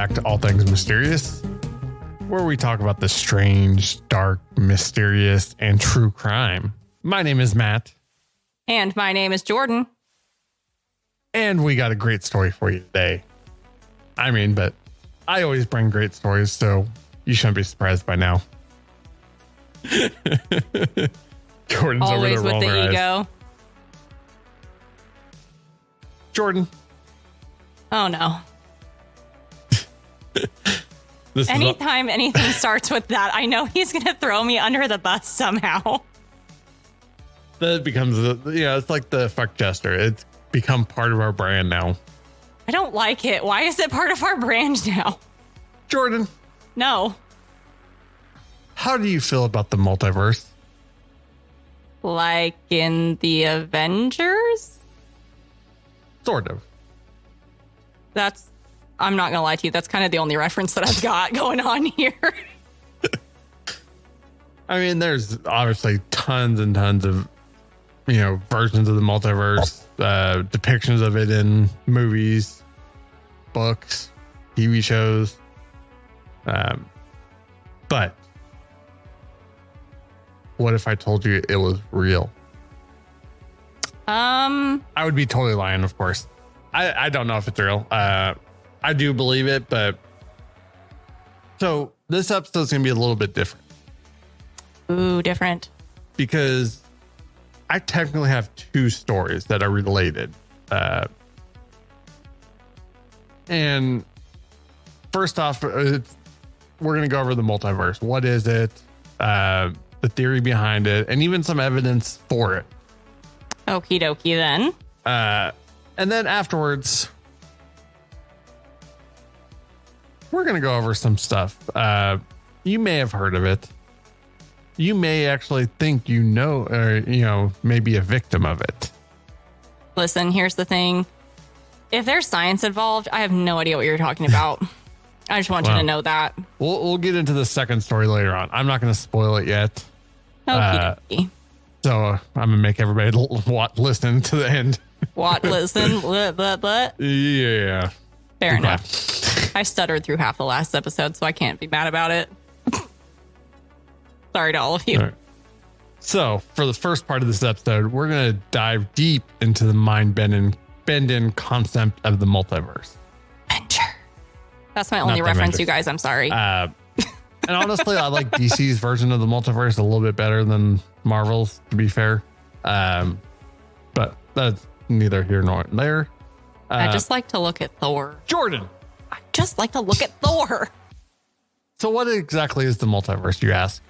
back to All Things Mysterious, where we talk about the strange, dark, mysterious, and true crime. My name is Matt. And my name is Jordan. And we got a great story for you today. But I always bring great stories, so you shouldn't be surprised by now. Jordan's always over there with rolling the her ego. eyes. Jordan. Oh no. Anytime anything starts with that, I know he's going to throw me under the bus somehow. That becomes, it's like the fuck jester. It's become part of our brand now. I don't like it. Why is it part of our brand now? Jordan. No. How do you feel about the multiverse? Like in the Avengers? Sort of. I'm not going to lie to you. That's kind of the only reference that I've got going on here. There's obviously tons and tons of, versions of the multiverse, depictions of it in movies, books, TV shows. But what if I told you it was real? I would be totally lying, of course. I don't know if it's real. I do believe it, but so this episode's going to be a little bit different. Ooh, different. Because I technically have two stories that are related. And first off, we're going to go over the multiverse. What is it? The theory behind it, and even some evidence for it. Okie dokie then. And then afterwards, we're going to go over some stuff. You may have heard of it. You may actually think or, may be a victim of it. Listen, here's the thing. If there's science involved, I have no idea what you're talking about. I just want you to know that. We'll get into the second story later on. I'm not going to spoil it yet. Okie So I'm going to make everybody listen to the end. Listen? What? Yeah. Fair enough. I stuttered through half the last episode, so I can't be mad about it. Sorry to all of you. All right. So for the first part of this episode, we're going to dive deep into the mind-bending concept of the multiverse. Adventure. That's my only reference, you guys. I'm sorry. And honestly, I like DC's version of the multiverse a little bit better than Marvel's, to be fair. But that's neither here nor there. I just like to look at Thor. Jordan. I just like to look at Thor. So what exactly is the multiverse, you ask?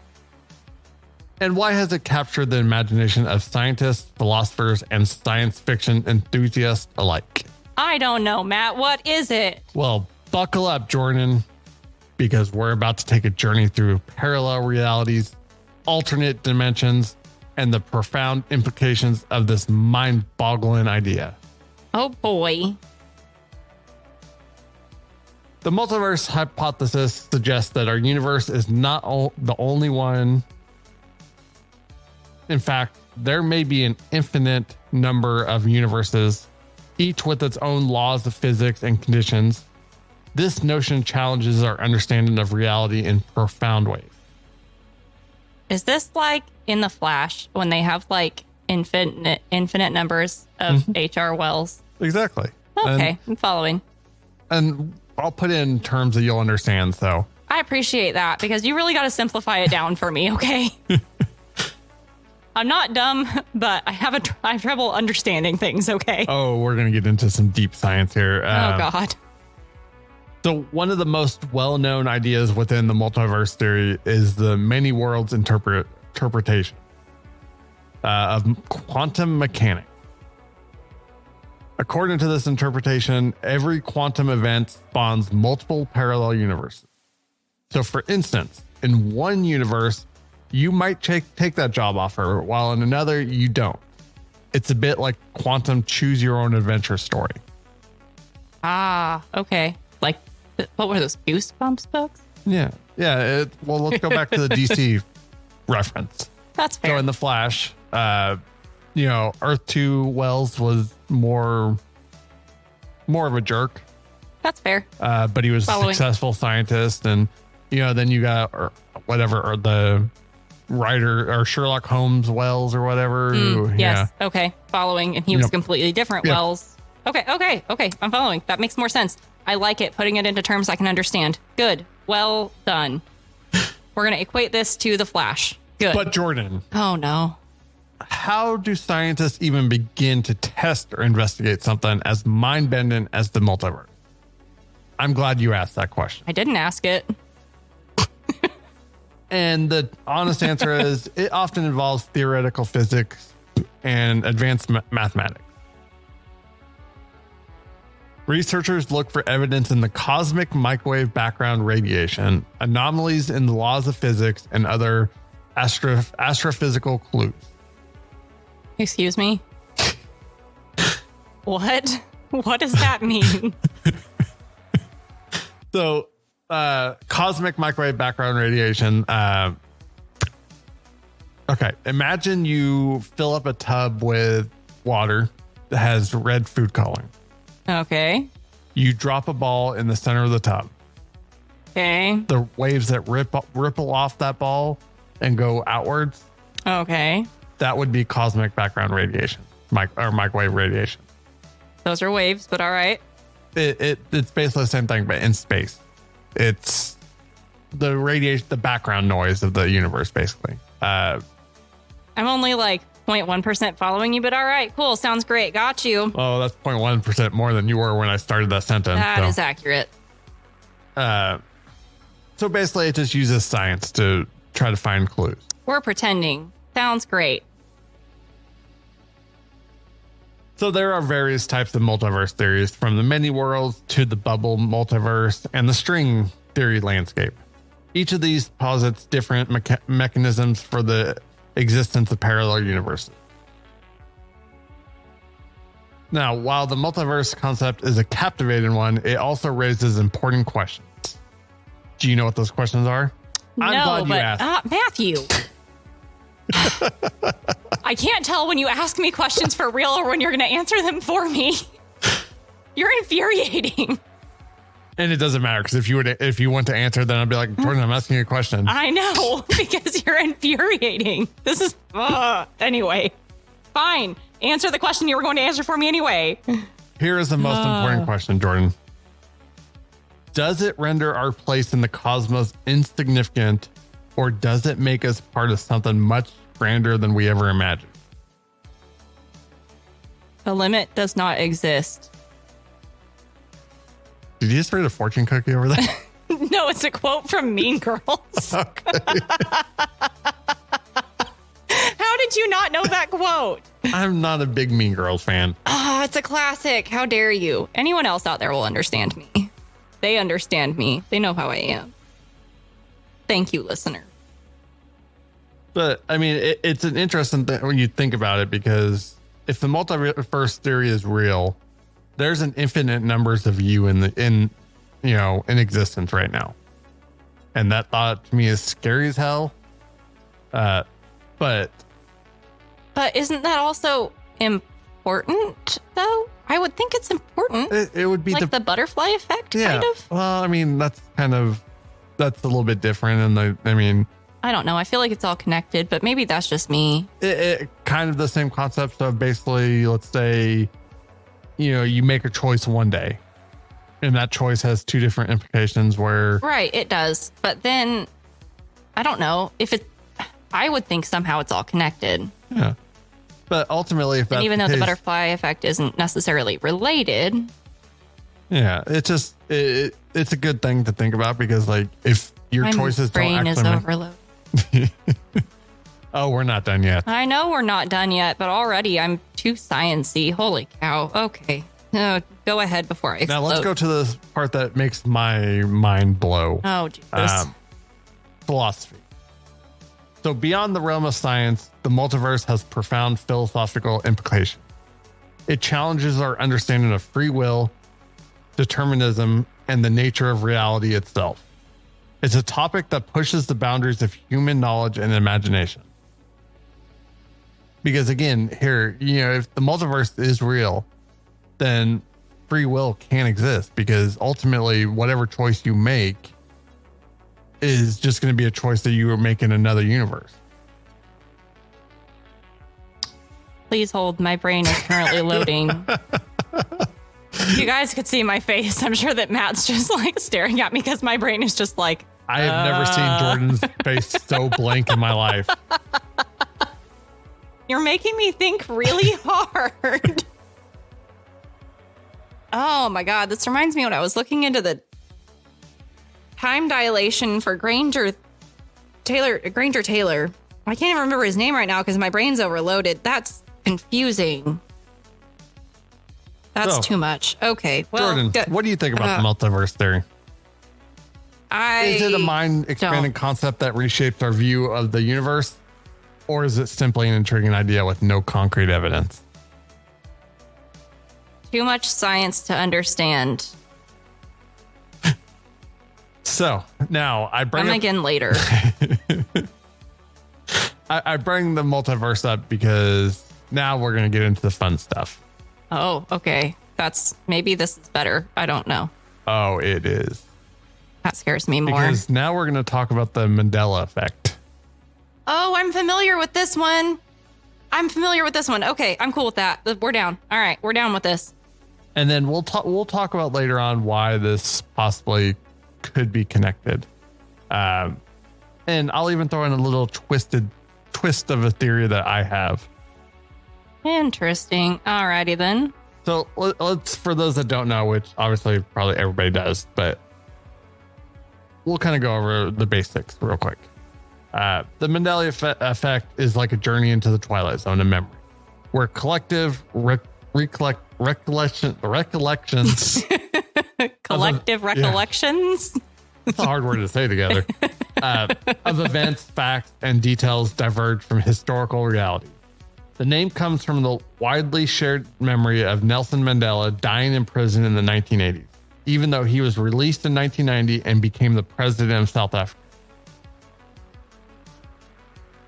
And why has it captured the imagination of scientists, philosophers, and science fiction enthusiasts alike? I don't know, Matt. What is it? Well, buckle up, Jordan, because we're about to take a journey through parallel realities, alternate dimensions, and the profound implications of this mind-boggling idea. Oh, boy. The multiverse hypothesis suggests that our universe is not the only one. In fact, there may be an infinite number of universes, each with its own laws of physics and conditions. This notion challenges our understanding of reality in profound ways. Is this like in The Flash when they have like infinite numbers of H.R. Wells? Exactly. Okay, I'm following. And I'll put it in terms that you'll understand. So I appreciate that because you really got to simplify it down for me. Okay. I'm not dumb, but I have trouble understanding things. Okay. Oh, we're going to get into some deep science here. Oh, God. So one of the most well-known ideas within the multiverse theory is the many worlds interpretation of quantum mechanics. According to this interpretation, every quantum event spawns multiple parallel universes. So for instance, in one universe, you might take that job offer, while in another, you don't. It's a bit like quantum choose your own adventure story. Ah, okay. Like, what were those Goosebumps books? Yeah. Well, let's go back to the DC reference. That's fair. So in The Flash, Earth 2 Wells was more of a jerk. That's fair. But he was Following. a successful scientist. And, then you got or the writer or Sherlock Holmes Wells or whatever. Yes. Okay. Following. And he was completely different. Yep. Wells. Okay. I'm following. That makes more sense. I like it. Putting it into terms I can understand. Good. Well done. We're going to equate this to the Flash. Good. But Jordan. Oh, no. How do scientists even begin to test or investigate something as mind-bending as the multiverse? I'm glad you asked that question. I didn't ask it. And the honest answer is it often involves theoretical physics and advanced mathematics. Researchers look for evidence in the cosmic microwave background radiation, anomalies in the laws of physics, and other astrophysical clues. Excuse me? What? What does that mean? So, cosmic microwave background radiation. Okay, imagine you fill up a tub with water that has red food coloring. Okay. You drop a ball in the center of the tub. Okay. The waves that ripple off that ball and go outwards, Okay. that would be cosmic background radiation, or microwave radiation. Those are waves, but all right. It's basically the same thing, but in space. It's the radiation, the background noise of the universe, basically. I'm only like 0.1% following you, but all right, cool. Sounds great. Got you. Oh, that's 0.1% more than you were when I started that sentence. That is accurate. So basically, it just uses science to try to find clues. We're pretending. Sounds great. So there are various types of multiverse theories, from the many worlds to the bubble multiverse and the string theory landscape. Each of these posits different mechanisms for the existence of parallel universes. Now, while the multiverse concept is a captivating one, it also raises important questions. Do you know what those questions are? I'm glad you asked. Matthew. I can't tell when you ask me questions for real or when you're going to answer them for me. You're infuriating. And it doesn't matter, because if you want to answer, then I'd be like, Jordan, I'm asking you a question. I know, because you're infuriating. This is anyway. Fine. Answer the question you were going to answer for me anyway. Here is the most important question, Jordan. Does it render our place in the cosmos insignificant, or does it make us part of something much grander than we ever imagined? The limit does not exist. Did you just read a fortune cookie over there? No, it's a quote from Mean Girls. Okay. How did you not know that quote? I'm not a big Mean Girls fan. Oh, it's a classic. How dare you? Anyone else out there will understand me. They understand me. They know how I am. Thank you, listener. But I mean, it's an interesting thing when you think about it, because if the multiverse theory is real, there's an infinite numbers of you in existence right now. And that thought to me is scary as hell. But isn't that also important though? I would think it's important. It would be like the butterfly effect, kind of. Well, I mean, that's a little bit different. And I don't know. I feel like it's all connected, but maybe that's just me. It kind of the same concept of basically, let's say, you make a choice one day, and that choice has two different implications where... Right, it does. But then, I don't know. I would think somehow it's all connected. Yeah. But ultimately, if that's even though the butterfly effect isn't necessarily related... Yeah, it's just... It's a good thing to think about, because, like, if your choices don't actually... My brain is overloaded. Oh, we're not done yet. I know we're not done yet, but already I'm too science-y. Holy cow. Okay. Go ahead before I explode. Now let's go to the part that makes my mind blow. Oh, Jesus. Philosophy. So beyond the realm of science, the multiverse has profound philosophical implications. It challenges our understanding of free will, determinism, and the nature of reality itself. It's a topic that pushes the boundaries of human knowledge and imagination. Because again, here, if the multiverse is real, then free will can't exist, because ultimately whatever choice you make is just going to be a choice that you make in another universe. Please hold. My brain is currently loading. If you guys could see my face, I'm sure that Matt's just like staring at me because my brain is just like, I have never seen Jordan's face so blank in my life. You're making me think really hard. Oh my God. This reminds me when I was looking into the time dilation for Granger Taylor. I can't even remember his name right now because my brain's overloaded. That's confusing. That's too much. Okay. Well, Jordan, what do you think about the multiverse theory? Is it a mind expanding concept that reshapes our view of the universe? Or is it simply an intriguing idea with no concrete evidence? Too much science to understand. So now I bring I'm again later. I bring the multiverse up because now we're going to get into the fun stuff. Oh, okay. Maybe this is better. I don't know. Oh, it is. That scares me more. Because now we're going to talk about the Mandela effect. Oh, I'm familiar with this one. Okay, I'm cool with that. We're down. All right, we're down with this. And then we'll talk about later on why this possibly could be connected. And I'll even throw in a little twist of a theory that I have. Interesting. Alrighty then. So let's, for those that don't know, which obviously probably everybody does, but we'll kind of go over the basics real quick. The Mandela effect is like a journey into the twilight zone of memory, where collective recollections collective recollections. Yeah. It's a hard word to say together. Of events, facts, and details diverge from historical reality. The name comes from the widely shared memory of Nelson Mandela dying in prison in the 1980s, even though he was released in 1990 and became the president of South Africa.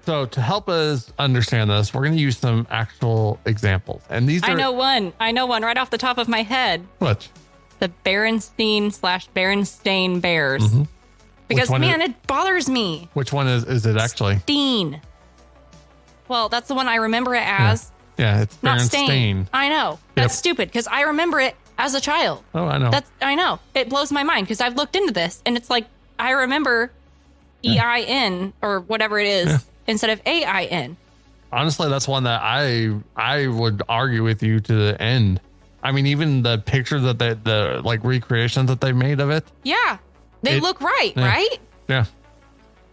So to help us understand this, we're going to use some actual examples. And these are... I know one right off the top of my head. What? The Berenstain Bears. Mm-hmm. Because, man, it bothers me. Which one is it actually? Steen. Well, that's the one I remember it as. Yeah, it's not Berenstain. I know. That's stupid because I remember it as a child. Oh, I know. I know. It blows my mind because I've looked into this and it's like I remember EIN or whatever it is instead of AIN. Honestly, that's one that I would argue with you to the end. I mean, even the pictures that the like recreations that they made of it. Yeah, they look right, right? Yeah.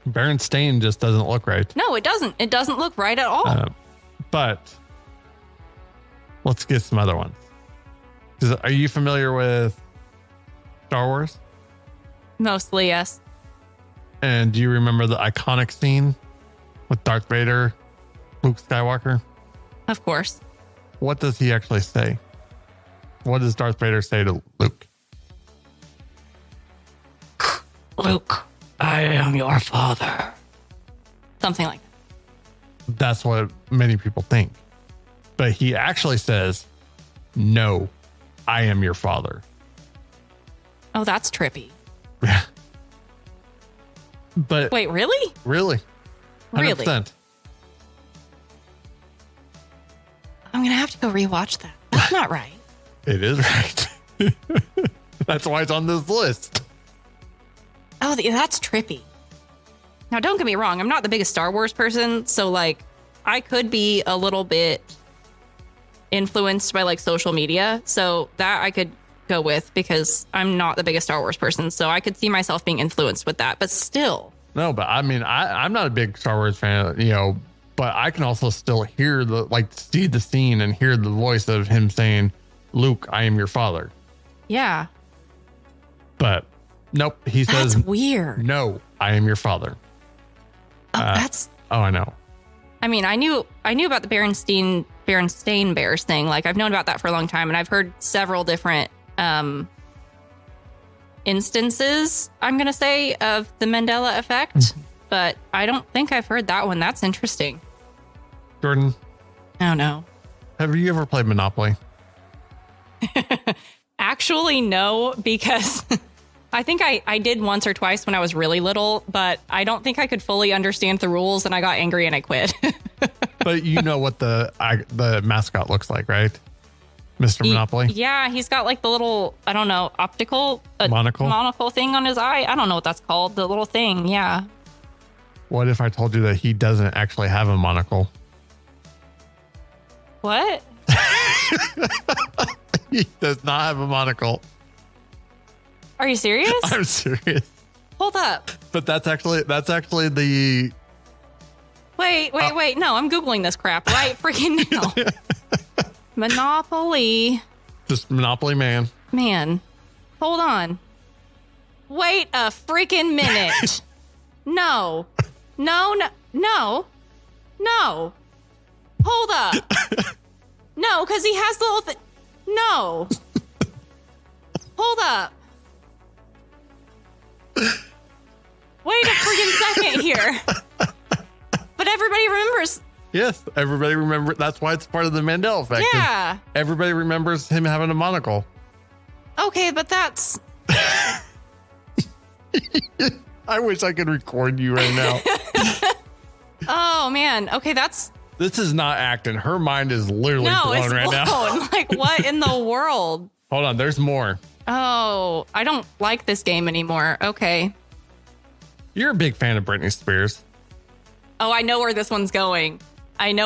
Berenstain just doesn't look right. No, it doesn't. It doesn't look right at all. But let's get some other ones. Are you familiar with Star Wars? Mostly, yes. And do you remember the iconic scene with Darth Vader, Luke Skywalker? Of course. What does he actually say? What does Darth Vader say to Luke? Luke, I am your father. Something like that. That's what many people think. But he actually says, no, I am your father. Oh, that's trippy. Yeah. But wait, really? Really? 100%. Really? I'm going to have to go rewatch that. That's not right. It is right. That's why it's on this list. Oh, that's trippy. Now, don't get me wrong. I'm not the biggest Star Wars person. So, like, I could be a little bit influenced by, like, social media. So that I could go with because I'm not the biggest Star Wars person. So I could see myself being influenced with that. But still. No, but I mean, I'm not a big Star Wars fan, but I can also still hear see the scene and hear the voice of him saying, Luke, I am your father. Yeah. But nope, he says, that's weird. No, I am your father. Oh, I know. I mean, I knew about the Berenstain Bears thing. Like, I've known about that for a long time, and I've heard several different instances, I'm going to say, of the Mandela effect, but I don't think I've heard that one. That's interesting. Jordan. Oh, no. Have you ever played Monopoly? Actually, no, because I think I did once or twice when I was really little, but I don't think I could fully understand the rules, and I got angry and I quit. But you know what the mascot looks like, right? Mr. Monopoly? Yeah, he's got like the little, I don't know, optical monocle thing on his eye. I don't know what that's called. The little thing. Yeah. What if I told you that he doesn't actually have a monocle? What? He does not have a monocle. Are you serious? I'm serious. Hold up. But that's actually the... Wait. No, I'm Googling this crap right freaking now. Monopoly. Just Monopoly Man. Man. Hold on. Wait a freaking minute. No. Hold up. No, because he has the whole thing. No. Hold up. Wait a freaking second here. But everybody remembers. Yes, everybody remember. That's why it's part of the Mandela effect. Yeah. Everybody remembers him having a monocle. Okay, but that's... I wish I could record you right now. Oh, man. Okay, that's... This is not acting. Her mind is literally blown right now. Like, what in the world? Hold on, there's more. Oh, I don't like this game anymore. Okay. You're a big fan of Britney Spears. Oh, I know where this one's going. And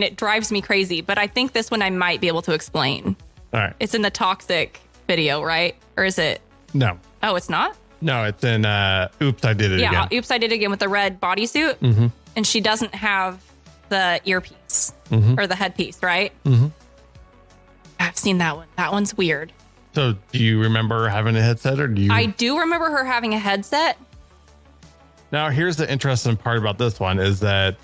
it drives me crazy. But I think this one I might be able to explain. All right. It's in the Toxic video, right? Or is it? No. Oh, it's not? No, it's in Oops, I Did It Again. Yeah, Oops, I Did It Again with the red bodysuit. Mm-hmm. And she doesn't have the earpiece or the headpiece, right? Mm-hmm. I've seen that one. That one's weird. So do you remember having a headset or do you? I do remember her having a headset. Now, here's the interesting part about this one is that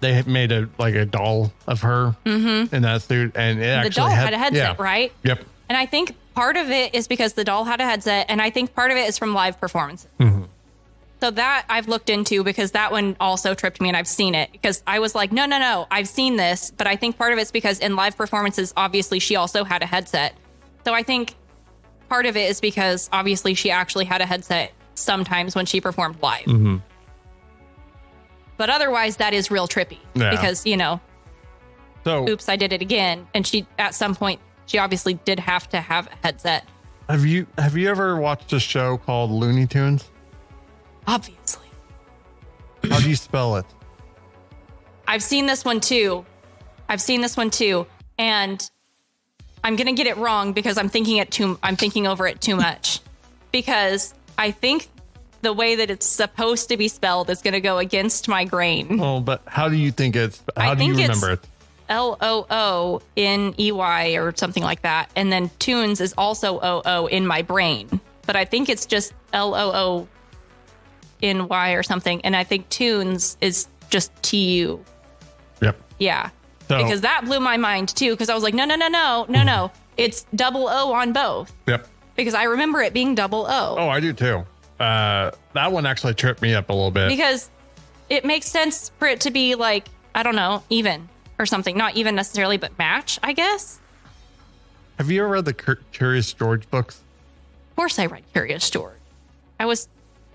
they had made a doll of her in that suit. And the doll had a headset, right? Yep. And I think part of it is because the doll had a headset. And I think part of it is from live performances. Mm-hmm. So that I've looked into because that one also tripped me and I've seen it because I was like, no, I've seen this. But I think part of it's because in live performances, obviously she also had a headset. So I think part of it is because obviously she actually had a headset sometimes when she performed live. Mm-hmm. But otherwise, that is real trippy because, so Oops, I Did It Again. And she, at some point, she obviously did have to have a headset. Have you ever watched a show called Looney Tunes? Obviously. How do you spell it? I've seen this one too. And I'm going to get it wrong because I'm thinking over it too much. Because I think the way that it's supposed to be spelled is going to go against my grain. Oh, but how do you think how do you remember it? Looney or something like that. And then tunes is also OO in my brain. But I think it's just LOONY or something. And I think tunes is just TU. Yep. Yeah. So, because that blew my mind too. Because I was like, no. It's double O on both. Yep. Because I remember it being double O. Oh, I do too. That one actually tripped me up a little bit. Because it makes sense for it to be like, I don't know, even or something. Not even necessarily, but match, I guess. Have you ever read the Curious George books? Of course I read Curious George. I was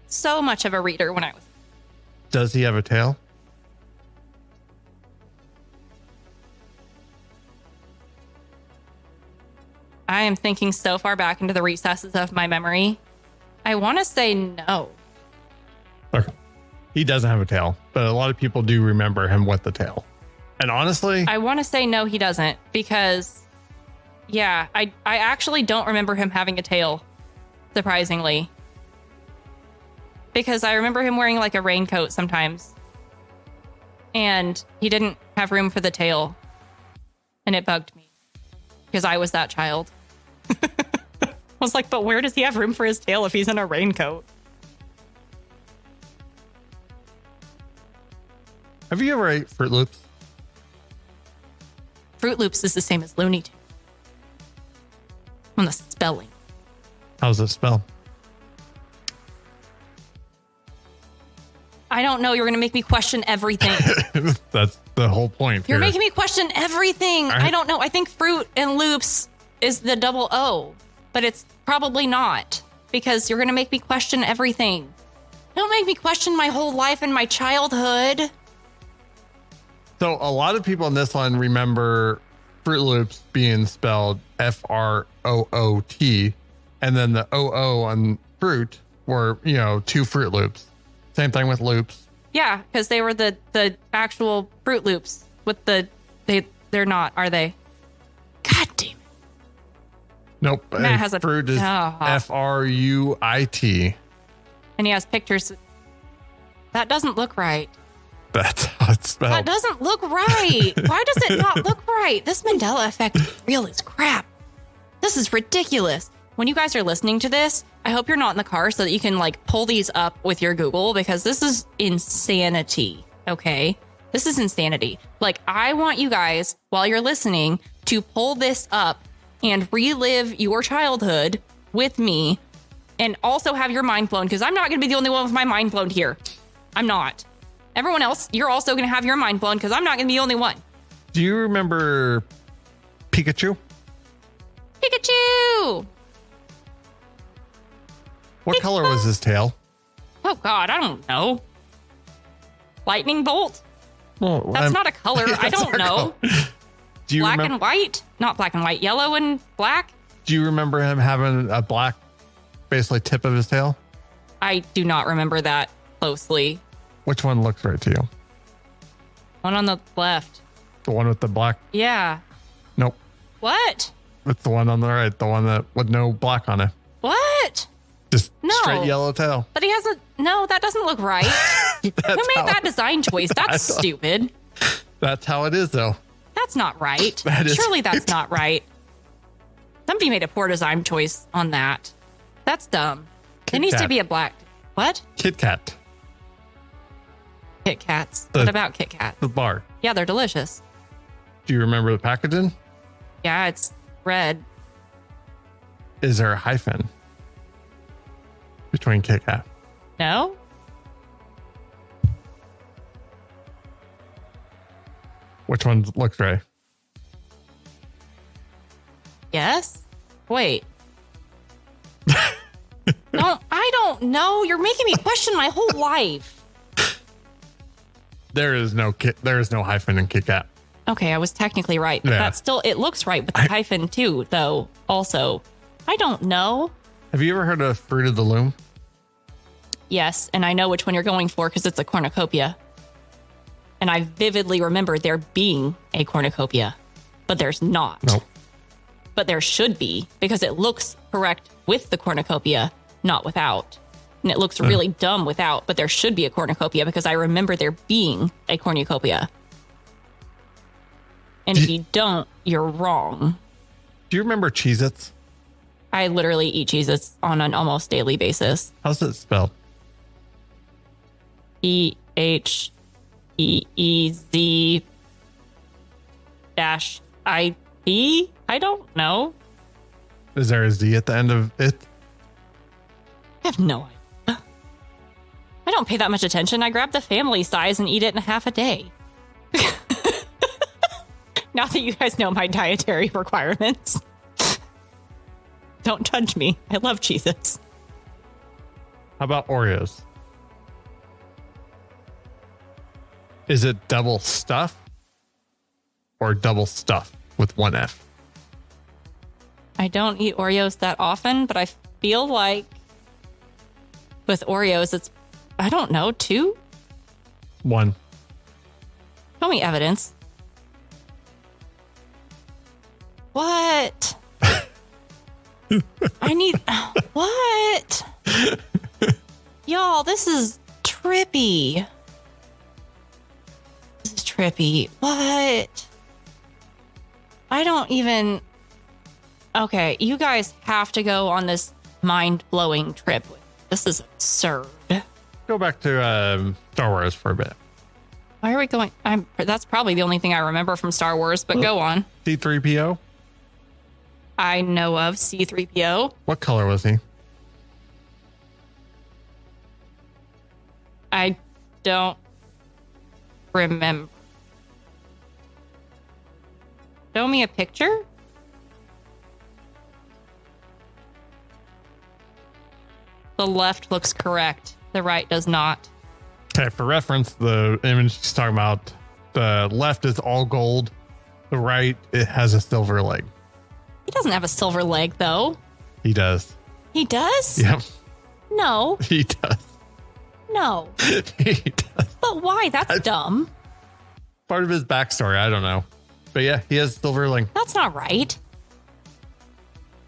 so much of a reader when I was. Does he have a tail? I am thinking so far back into the recesses of my memory. I want to say no. Okay. He doesn't have a tail, but a lot of people do remember him with the tail. And honestly, I want to say no, he doesn't, because I actually don't remember him having a tail, surprisingly. Because I remember him wearing like a raincoat sometimes. And he didn't have room for the tail. And it bugged me. Because I was that child. I was like, but where does he have room for his tail if he's in a raincoat? Have you ever ate Fruit Loops? Fruit Loops is the same as Looney Tunes. On the spelling. How's it spell? I don't know. You're going to make me question everything. That's the whole point. You're making me question everything. I don't know. I think fruit and loops is the double O, but it's probably not because you're going to make me question everything. Don't make me question my whole life and my childhood. So a lot of people in this one remember Fruit Loops being spelled F-R-O-O-T, and then the O-O on fruit were, you know, 2 Fruit Loops. Same thing with loops. Yeah, because they were the actual Fruit Loops with they're not, are they? God damn it. Nope. Matt has a fruit is F-R-U-I-T. And he has pictures. That doesn't look right. That's how it's spelled. That doesn't look right. Why does it not look right? This Mandela effect is real as crap. This is ridiculous. When you guys are listening to this, I hope you're not in the car so that you can like pull these up with your Google, because this is insanity. Okay. This is insanity. Like, I want you guys, while you're listening, to pull this up and relive your childhood with me, and also have your mind blown, because I'm not going to be the only one with my mind blown here. I'm not. Everyone else, you're also going to have your mind blown, because I'm not going to be the only one. Do you remember Pikachu? Pikachu! What color was his tail? Oh, God, I don't know. Lightning bolt? Well, That's not a color. I don't know. Do you black and white? Not black and white. Yellow and black? Do you remember him having a black, basically, tip of his tail? I do not remember that closely. Which one looks right to you? One on the left. The one with the black? Yeah. Nope. What? It's the one on the right. The one that with no black on it. What? Just No. straight yellow tail. But he has a... No, that doesn't look right. Who made that design choice? That's stupid. That's how it is, though. That's not right. That is Surely that's right. not right. Somebody made a poor design choice on that. That's dumb. It needs to Kat. be a black... What? Kit Kat. Kit Kats. What about Kit Kat? The bar. Yeah, they're delicious. Do you remember the packaging? Yeah, it's red. Is there a hyphen between Kit Kat? No? Which one looks right? Yes? Wait. No, I don't know. You're making me question my whole life. There is no hyphen in Kit Kat. Okay, I was technically right, but Yeah. that's still, it looks right with the hyphen too, though, also. I don't know. Have you ever heard of Fruit of the Loom? Yes, and I know which one you're going for because it's a cornucopia. And I vividly remember there being a cornucopia, but there's not. Nope. But there should be, because it looks correct with the cornucopia, not without. And it looks really dumb without, but there should be a cornucopia because I remember there being a cornucopia. And if you don't, you're wrong. Do you remember Cheez-Its? I literally eat Cheez-Its on an almost daily basis. How's it spelled? EHEEZ-IP? I don't know. Is there a Z at the end of it? I have no idea. I don't pay that much attention. I grab the family size and eat it in half a day. Now that you guys know my dietary requirements. Don't judge me. I love Cheez-Its. How about Oreos? Is it double stuff or double stuff with one F? I don't eat Oreos that often, but I feel like with Oreos, it's, I don't know, 2? 1. Show me evidence. What? I need, what? Y'all, this is trippy. This is trippy. What? I don't even, okay, you guys have to go on this mind-blowing trip. This is absurd. Go back to Star Wars for a bit. Why are we going? That's probably the only thing I remember from Star Wars, but go on. C-3PO? I know of C-3PO. What color was he? I don't remember. Show me a picture? The left looks correct. The right does not. Okay, for reference, the image she's talking about, the left is all gold. The right, it has a silver leg. He doesn't have a silver leg, though. He does. He does? Yep. No. He does. No. He does. But why? That's dumb. Part of his backstory. I don't know. But yeah, he has silver leg. That's not right.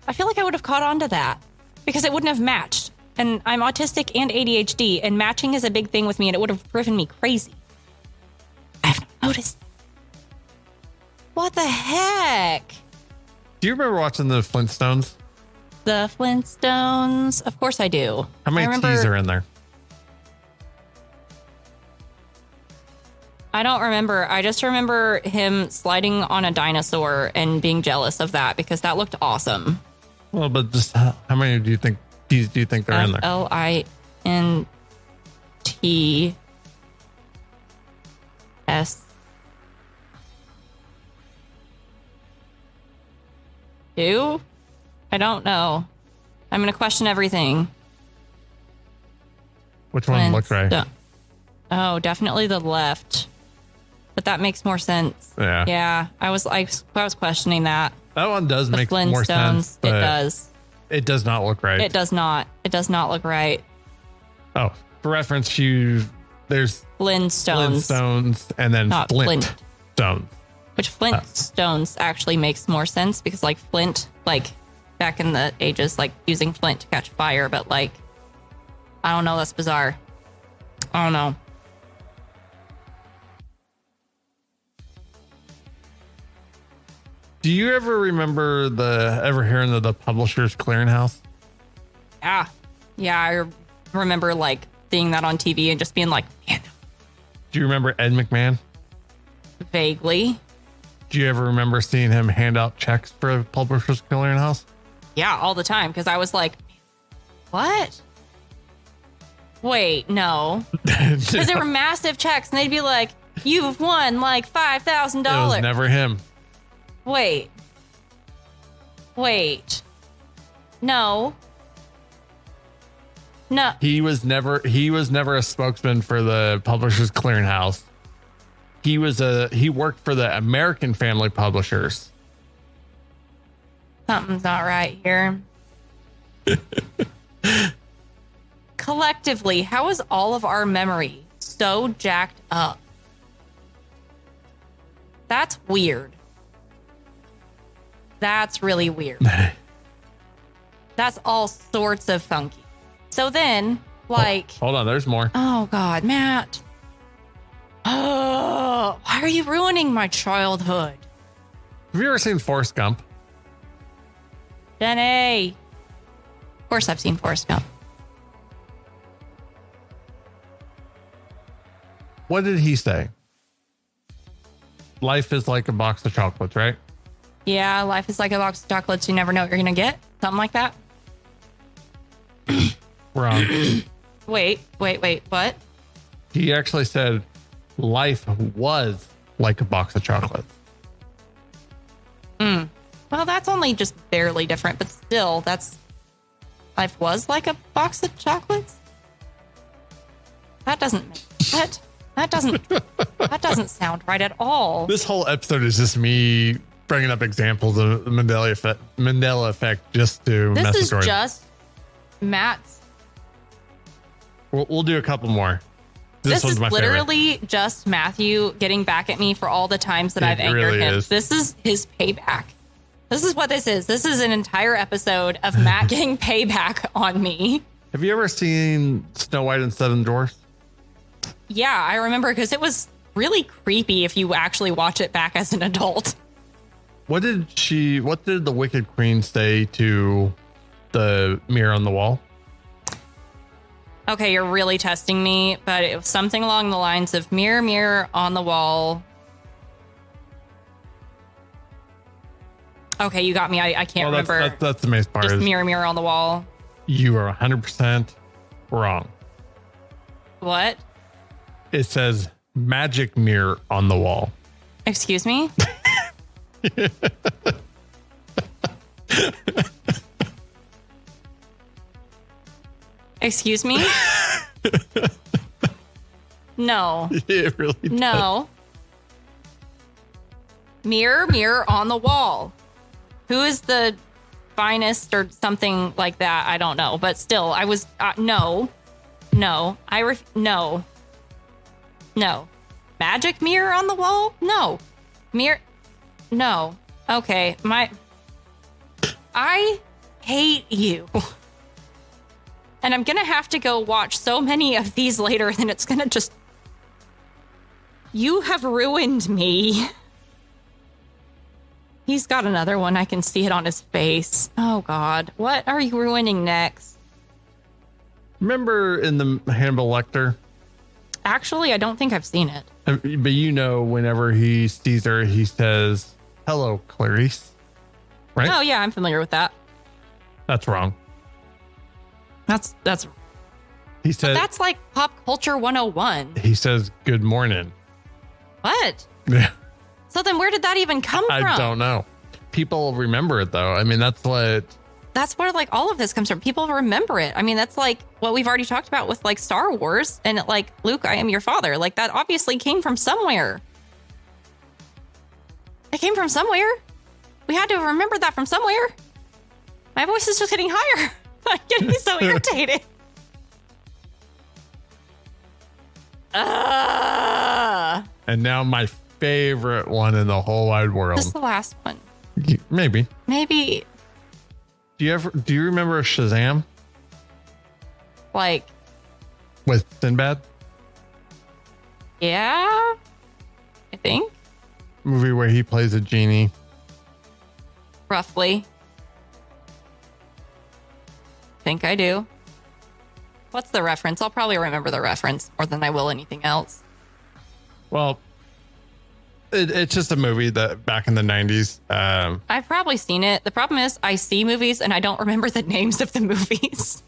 I feel like I would have caught on to that because it wouldn't have matched. And I'm autistic and ADHD, and matching is a big thing with me, and it would have driven me crazy. I have not noticed. What the heck? Do you remember watching the Flintstones? The Flintstones? Of course I do. How many T's are in there? I don't remember. I just remember him sliding on a dinosaur and being jealous of that because that looked awesome. Well, but just how many do you think T's do you think they're in there? Lints. Do? I don't know. I'm going to question everything. Which one looks right? Oh, definitely the left. But that makes more sense. Yeah. Yeah. I was questioning that. That one does The make more sense. It does. It does not look right. It does not. It does not look right. Oh, for reference, there's Flintstones. and then Not Flint stones. Which Flintstones actually makes more sense because like Flint, like back in the ages, like using Flint to catch fire. But like, I don't know. That's bizarre. I don't know. Do you ever remember ever hearing of the Publishers Clearinghouse? Yeah. I remember like seeing that on TV and just being like, man. Do you remember Ed McMahon? Vaguely. Do you ever remember seeing him hand out checks for the Publishers Clearinghouse? Yeah, all the time. Because I was like, what? Wait, no. Because they were massive checks and they'd be like, you've won like $5,000. It was never him. Wait. No. He was never a spokesman for the Publishers Clearinghouse. He worked for the American Family Publishers. Something's not right here. Collectively, how is all of our memory so jacked up? That's weird. That's really weird. That's all sorts of funky. So then, like... Hold on, there's more. Oh, God, Matt. Oh, why are you ruining my childhood? Have you ever seen Forrest Gump? Jenny. Of course I've seen Forrest Gump. What did he say? Life is like a box of chocolates, right? Yeah, life is like a box of chocolates. You never know what you're going to get. Something like that. Wrong. Wait. What? He actually said life was like a box of chocolates. Well, that's only just barely different, but still, life was like a box of chocolates. That doesn't sound right at all. This whole episode is just me bringing up examples of the Mandela effect just to mess with This is Jordan. just Matt's. We'll do a couple more. This one's is my literally favorite. just Matthew getting back at me for all the times that I've angered really him. is. This is his payback. This is what this is. This is an entire episode of Matt getting payback on me. Have you ever seen Snow White and Seven Dwarfs? Yeah, I remember because it was really creepy if you actually watch it back as an adult. What did the Wicked Queen say to the mirror on the wall? Okay, you're really testing me, but it was something along the lines of mirror, mirror on the wall. Okay, you got me. I can't remember. That's the main part. Just mirror, mirror on the wall. You are 100% wrong. What? It says magic mirror on the wall. Excuse me? Excuse me? No. It really does. No. Mirror, mirror on the wall. Who is the finest or something like that? I don't know. But still, I was... no. No. No. No. Magic mirror on the wall? No. Mirror... No. Okay. I hate you. And I'm going to have to go watch so many of these later, and it's going to just... You have ruined me. He's got another one. I can see it on his face. Oh, God. What are you ruining next? Remember in the Hannibal Lecter? Actually, I don't think I've seen it. But you know, whenever he sees her, he says, "Hello, Clarice." Right? Oh, yeah, I'm familiar with that. That's wrong. That's He says that's like pop culture 101. He says, "Good morning." What? Yeah. So then where did that even come from? I don't know. People remember it though. I mean, that's where like all of this comes from. People remember it. I mean, that's like what we've already talked about with like Star Wars and like Luke, I am your father. Like that obviously came from somewhere. It came from somewhere. We had to remember that from somewhere. My voice is just getting higher. I'm getting so irritated. And now my favorite one in the whole wide world. This is the last one. Maybe. Do you remember Shazam? Like, with Sinbad? Yeah, I think. Movie where he plays a genie. Roughly. Think I do. What's the reference? I'll probably remember the reference more than I will anything else. Well, it's just a movie that back in the 90s. I've probably seen it. The problem is I see movies and I don't remember the names of the movies.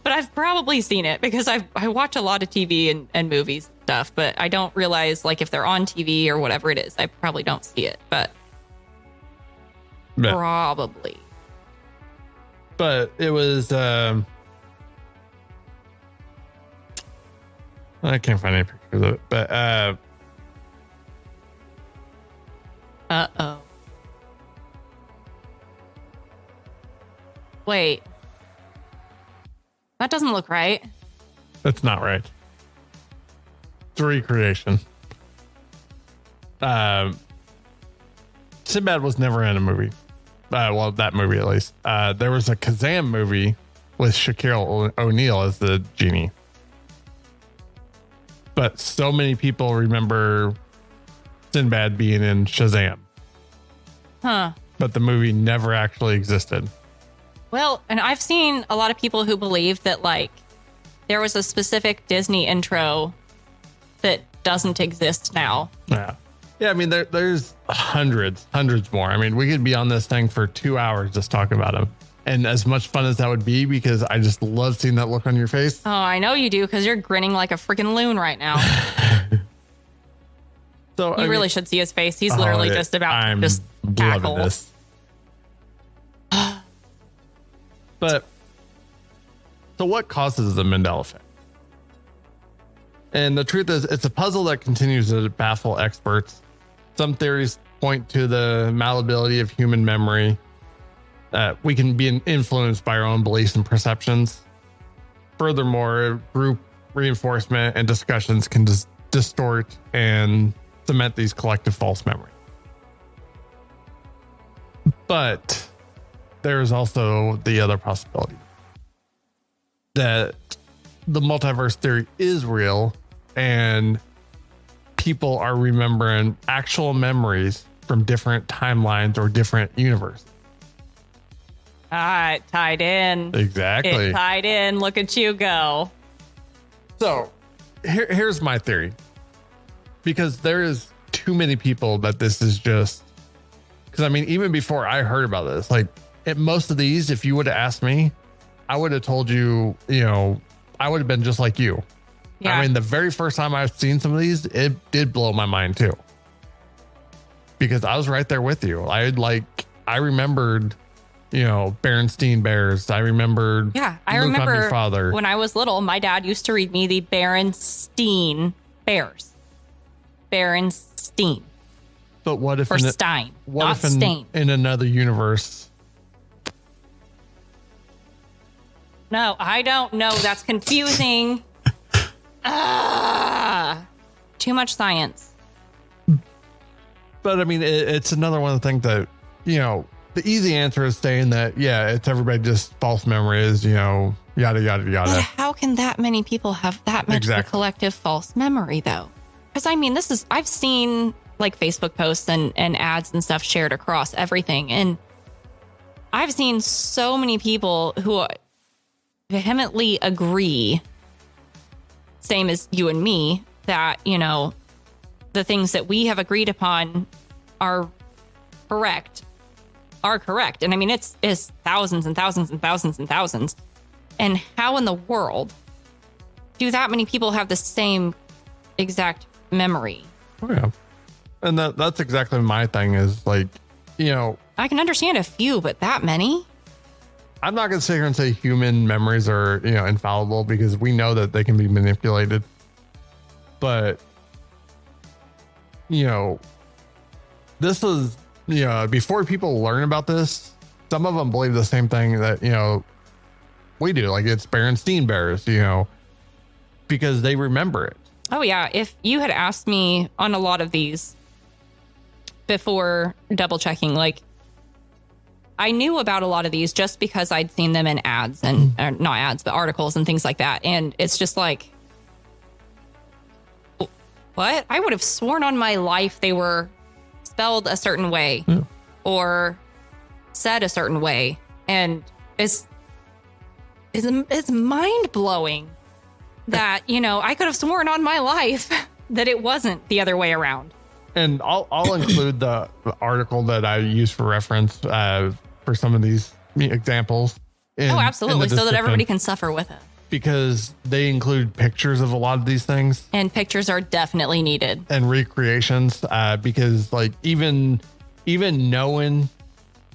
But I've probably seen it because I watch a lot of TV and movies stuff, but I don't realize like if they're on TV or whatever it is, I probably don't see it, but probably. But it was, I can't find any pictures of it, but, uh-oh. Wait. That doesn't look right. That's not right. It's a recreation. Sinbad was never in a movie. Well, that movie at least. There was a Kazam movie with Shaquille O'Neal as the genie. But so many people remember Sinbad being in Shazam. Huh. But the movie never actually existed. Well, and I've seen a lot of people who believe that like there was a specific Disney intro that doesn't exist now. Yeah. Yeah, I mean, there's hundreds more. I mean, we could be on this thing for 2 hours just talking about them. And as much fun as that would be, because I just love seeing that look on your face. Oh, I know you do, because you're grinning like a freaking loon right now. So you really should see his face. He's literally just about to just cackle. This. But, so what causes the Mandela effect? And the truth is, it's a puzzle that continues to baffle experts. Some theories point to the malleability of human memory. We can be influenced by our own beliefs and perceptions. Furthermore, group reinforcement and discussions can distort and cement these collective false memories. But there is also the other possibility that the multiverse theory is real and people are remembering actual memories from different timelines or different universes. Ah, it tied in. Exactly. It tied in. Look at you go. So here's my theory. Because there is too many people that this is just... Because, I mean, even before I heard about this, like, at most of these, if you would have asked me, I would have told you, I would have been just like you. Yeah. I mean, the very first time I've seen some of these, it did blow my mind too. Because I was right there with you. I remembered Berenstain Bears. I remember. Yeah, I Luke, I'm remember Your Father. when I was little, my dad used to read me the Berenstain Bears. Berenstain. But what if or Stein? What not if Stain? in another universe? No, I don't know. That's confusing. Too much science. But I mean, it's another one of the things that, the easy answer is saying that, yeah, it's everybody just false memories, yada, yada, yada. But how can that many people have that much of a collective false memory, though? Because I mean, I've seen like Facebook posts and ads and stuff shared across everything. And I've seen so many people who vehemently agree, same as you and me, that, the things that we have agreed upon are correct. And I mean, it's thousands and thousands and thousands and thousands. And how in the world do that many people have the same exact memory? Oh, yeah. And that's exactly my thing is like, I can understand a few, but that many? I'm not going to sit here and say human memories are, infallible, because we know that they can be manipulated. But, this is, before people learn about this, some of them believe the same thing that, we do. Like it's Berenstain Bears, because they remember it. Oh, yeah. If you had asked me on a lot of these before double checking, like I knew about a lot of these just because I'd seen them in ads and or not ads, but articles and things like that. And it's just like, what? I would have sworn on my life they were spelled a certain way or said a certain way. And it's mind blowing that, I could have sworn on my life that it wasn't the other way around. And I'll include the article that I use for reference for some of these examples. Absolutely. So that everybody can suffer with it. Because they include pictures of a lot of these things. And pictures are definitely needed. And recreations. Because like even knowing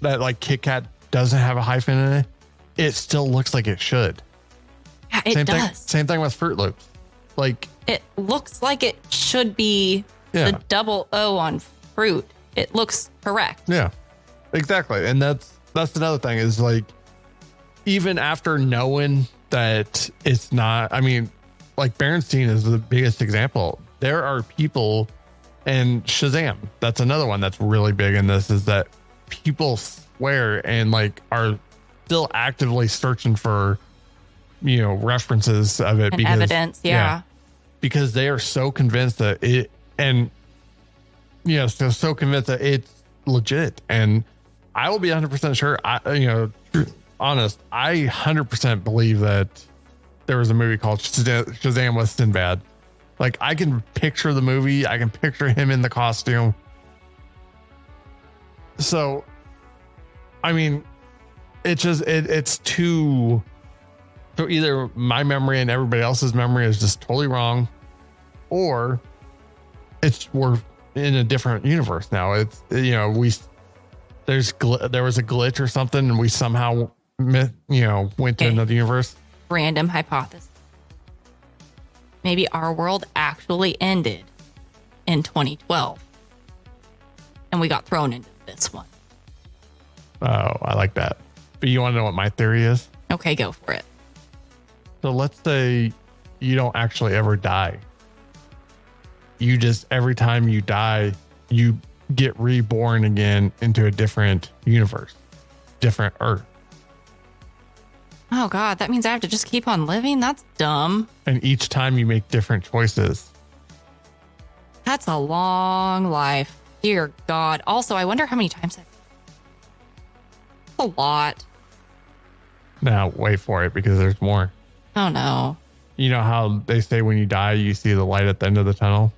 that like Kit Kat doesn't have a hyphen in it, it still looks like it should. Yeah, it does. Same thing with Fruit Loops. Like it looks like it should be the double O on fruit. It looks correct. Yeah, exactly. And that's another thing is like, even after knowing that it's not, I mean, like Berenstain is the biggest example. There are people, and Shazam, that's another one that's really big in this, is that people swear and like are still actively searching for, references of it. And evidence. Yeah. Because they are so convinced that it, and so convinced that it's legit. And I will be 100% sure, honest, I 100% believe that there was a movie called Shazam with Sinbad. Like I can picture the movie. I can picture him in the costume. So, I mean, it's too, so either my memory and everybody else's memory is just totally wrong, or we're in a different universe now. It's, there was a glitch or something and we somehow went to another universe. Random hypothesis. Maybe our world actually ended in 2012 and we got thrown into this one. Oh, I like that. But you want to know what my theory is? Okay, go for it. So let's say you don't actually ever die. You just, every time you die, you get reborn again into a different universe, different Earth. Oh God, that means I have to just keep on living? That's dumb. And each time you make different choices. That's a long life. Dear God. Also, I wonder how many times a lot. Now, wait for it because there's more. Oh no. You know how they say when you die, you see the light at the end of the tunnel?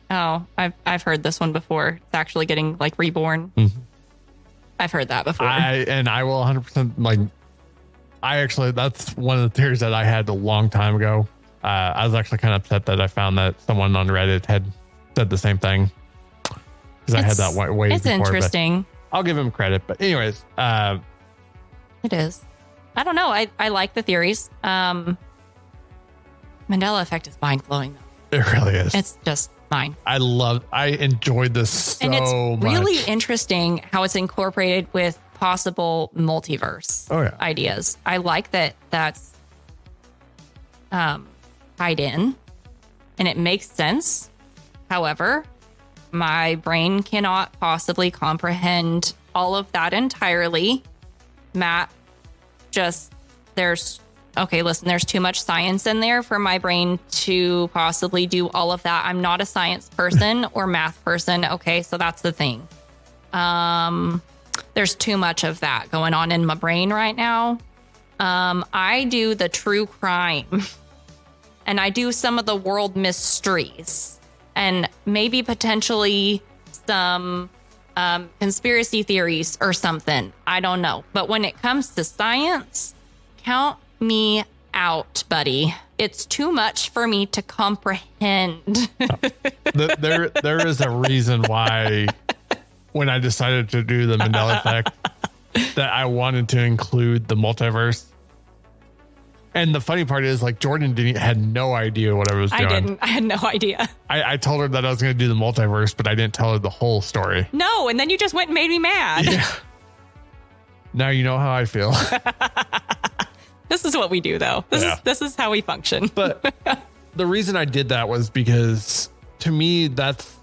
Oh, I've heard this one before. It's actually getting like reborn. Mm-hmm. I've heard that before. I will 100% that's one of the theories that I had a long time ago. I was actually kind of upset that I found that someone on Reddit had said the same thing. Because I had that way before. It's interesting. I'll give him credit. But anyways, It is. I don't know. I like the theories. Mandela effect is mind blowing. It really is. It's just mine. I enjoyed this so much. And it's really interesting how it's incorporated with possible multiverse ideas. I like that that's tied in and it makes sense. However, my brain cannot possibly comprehend all of that entirely. Matt, there's too much science in there for my brain to possibly do all of that. I'm not a science person or math person. Okay, so that's the thing. There's too much of that going on in my brain right now. I do the true crime and I do some of the world mysteries and maybe potentially some conspiracy theories or something. I don't know. But when it comes to science, count me out, buddy. It's too much for me to comprehend. There is a reason why when I decided to do the Mandela effect that I wanted to include the multiverse. And the funny part is, like, Jordan had no idea what I was doing. I had no idea. I told her that I was going to do the multiverse, but I didn't tell her the whole story. No, and then you just went and made me mad. Yeah. Now you know how I feel. This is what we do, though. This is how we function. But the reason I did that was because, to me, that's,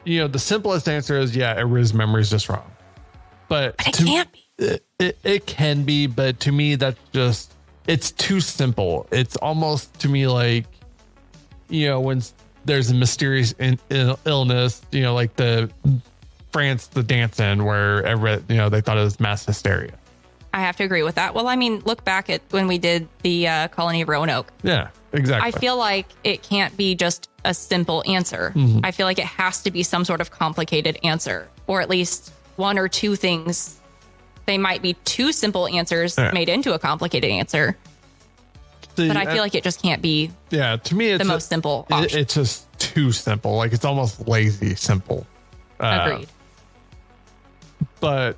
the simplest answer is, Riz memory is just wrong. But it can't be. It can be, but to me, that's just, it's too simple. It's almost, to me, like, when there's a mysterious illness, like the dancing where everybody, they thought it was mass hysteria. I have to agree with that. Well, I mean, look back at when we did the colony of Roanoke. Yeah, exactly. I feel like it can't be just a simple answer. Mm-hmm. I feel like it has to be some sort of complicated answer, or at least one or two things. They might be two simple answers made into a complicated answer. But I feel like it just can't be to me, it's the most simple option. It's just too simple. Like, it's almost lazy simple. Agreed. But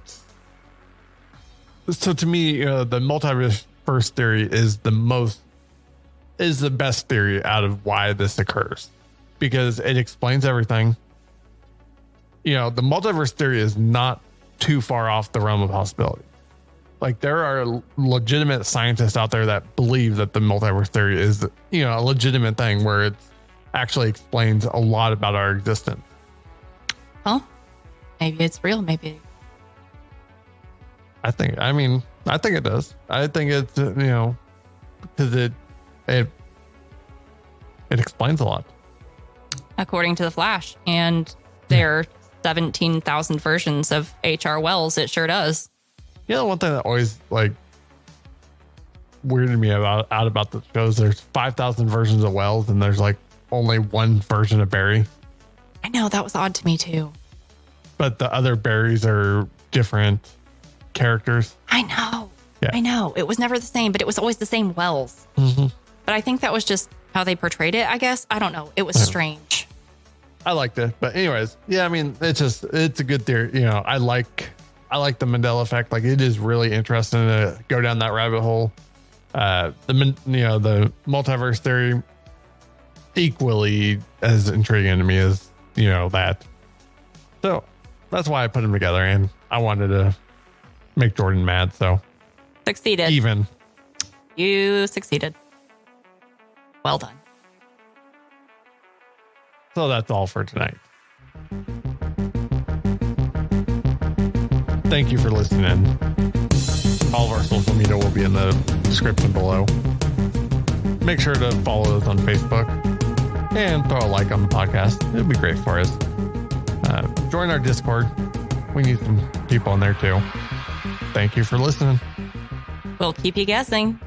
so to me, the multiverse theory is the best theory out of why this occurs, because it explains everything. The multiverse theory is not too far off the realm of possibility. Like, there are legitimate scientists out there that believe that the multiverse theory is, a legitimate thing where it actually explains a lot about our existence. Well, maybe it's real. Maybe. I think it does. I think it's, because it explains a lot. According to the Flash and their 17,000 versions of H.R. Wells, it sure does. One thing that always, like, weirded me out about the shows, there's 5,000 versions of Wells and there's, like, only one version of Barry. I know, that was odd to me too. But the other Barrys are different characters. I know. Yeah. I know. It was never the same, but it was always the same Wells. Mm-hmm. But I think that was just how they portrayed it, I guess. I don't know. It was strange. I liked it. But anyways, it's a good theory. I like the Mandela effect. Like, it is really interesting to go down that rabbit hole. The multiverse theory, equally as intriguing to me as, that. So that's why I put them together, and I wanted to make Jordan mad. So succeeded. Even. You succeeded. Well done. So that's all for tonight. Thank you for listening. All of our social media will be in the description below. Make sure to follow us on Facebook and throw a like on the podcast. It'd be great for us. Join our Discord. We need some people in there too. Thank you for listening. We'll keep you guessing.